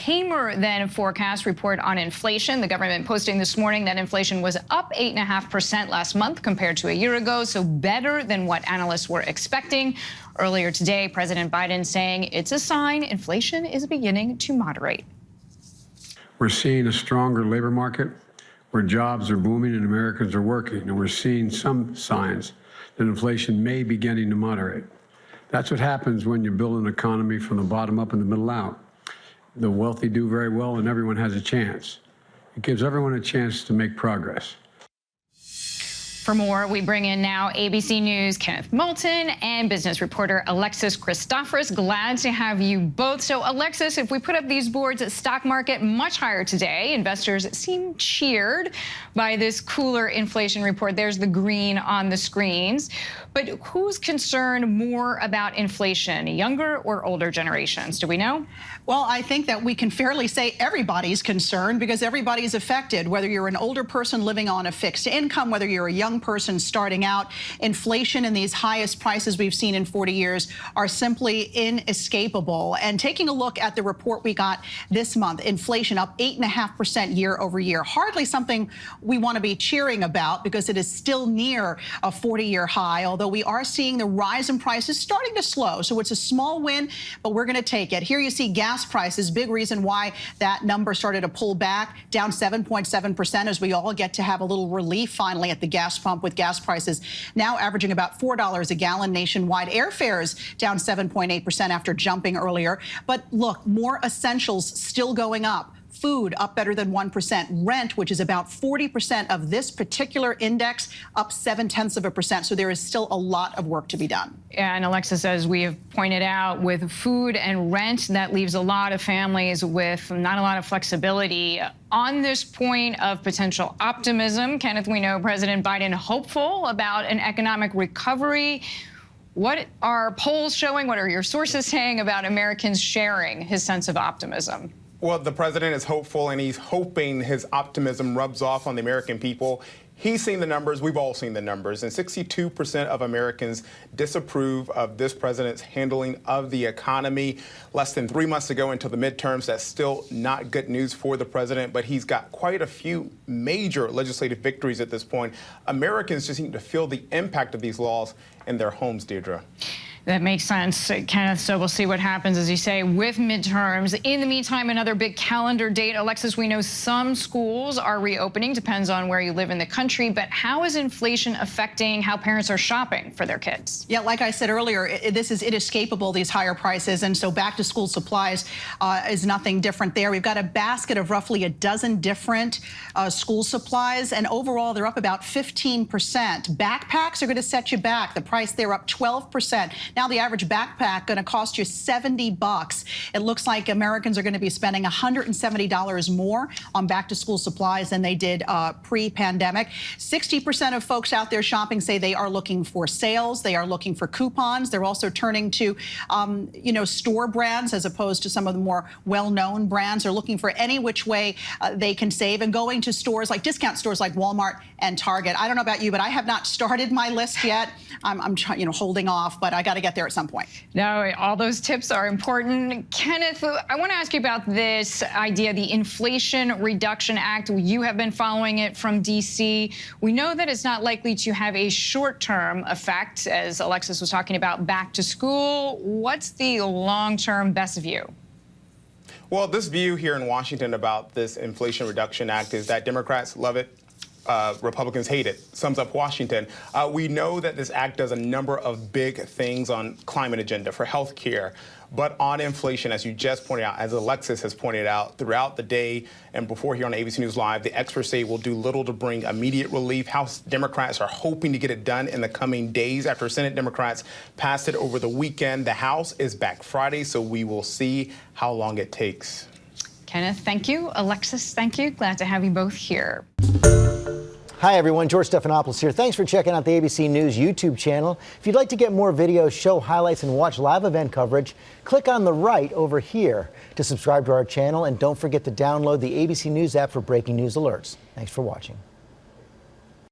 tamer than forecast report on inflation. The government posting this morning that inflation was up 8.5% last month compared to a year ago, so better than what analysts were expecting. Earlier today, President Biden saying it's a sign inflation is beginning to moderate. We're seeing a stronger labor market where jobs are booming and Americans are working, and we're seeing some signs that inflation may be beginning to moderate. That's what happens when you build an economy from the bottom up and the middle out. The wealthy do very well and everyone has a chance. It gives everyone a chance to make progress. For more, we bring in now ABC News' Kenneth Moton and business reporter Alexis Christoforous. Glad to have you both. So, Alexis, if we put up these boards at stock market much higher today, investors seem cheered by this cooler inflation report. There's the green on the screens. But who's concerned more about inflation, younger or older generations? Do we know? Well, I think that we can fairly say everybody's concerned because everybody's affected, whether you're an older person living on a fixed income, whether you're a young person starting out. Inflation and these highest prices we've seen in 40 years are simply inescapable. And taking a look at the report we got this month, inflation up 8.5% year over year. Hardly something we want to be cheering about because it is still near a 40-year high, although we are seeing the rise in prices starting to slow. So it's a small win, but we're going to take it. Here you see gas prices, big reason why that number started to pull back, down 7.7% as we all get to have a little relief finally at the gas pump with gas prices now averaging about $4 a gallon nationwide. Airfares down 7.8% after jumping earlier. But look, more essentials still going up. Food up better than 1%. Rent, which is about 40% of this particular index, up 0.7%. So there is still a lot of work to be done. And Alexis, as we have pointed out, with food and rent, that leaves a lot of families with not a lot of flexibility. On this point of potential optimism, Kenneth, we know President Biden hopeful about an economic recovery. What are polls showing? What are your sources saying about Americans sharing his sense of optimism? Well, the president is hopeful, and he's hoping his optimism rubs off on the American people. He's seen the numbers. We've all seen the numbers. And 62% of Americans disapprove of this president's handling of the economy. Less than 3 months to go until the midterms. That's still not good news for the president, but he's got quite a few major legislative victories at this point. Americans just need to feel the impact of these laws in their homes, Deirdre. That makes sense, Kenneth. So we'll see what happens, as you say, with midterms. In the meantime, another big calendar date. Alexis, we know some schools are reopening, depends on where you live in the country. But how is inflation affecting how parents are shopping for their kids? Yeah, like I said earlier, this is inescapable, these higher prices. And so back to school supplies is nothing different there. We've got a basket of roughly a dozen different school supplies. And overall, they're up about 15%. Backpacks are going to set you back. The price there up 12%. Now the average backpack going to cost you $70. It looks like Americans are going to be spending $170 more on back-to-school supplies than they did pre-pandemic. 60% of folks out there shopping say they are looking for sales. They are looking for coupons. They're also turning to, store brands as opposed to some of the more well-known brands. They're looking for any which way they can save and going to stores like discount stores like Walmart and Target. I don't know about you, but I have not started my list yet. I'm trying, holding off, but I got to get there at some point. No, all those tips are important. Kenneth, I want to ask you about this idea, the Inflation Reduction Act. You have been following it from D.C. We know that it's not likely to have a short-term effect, as Alexis was talking about, back to school. What's the long-term best view? Well, this view here in Washington about this Inflation Reduction Act is that Democrats love it. Republicans hate it. Sums up Washington. We know that this act does a number of big things on climate agenda for health care, but on inflation, as you just pointed out, as Alexis has pointed out throughout the day and before here on ABC News Live, the experts say will do little to bring immediate relief. House Democrats are hoping to get it done in the coming days after Senate Democrats passed it over the weekend. The House is back Friday, so we will see how long it takes. Kenneth, thank you. Alexis, thank you. Glad to have you both here. Hi, everyone. George Stephanopoulos here. Thanks for checking out the ABC News YouTube channel. If you'd like to get more videos, show highlights, and watch live event coverage, click on the right over here to subscribe to our channel. And don't forget to download the ABC News app for breaking news alerts. Thanks for watching.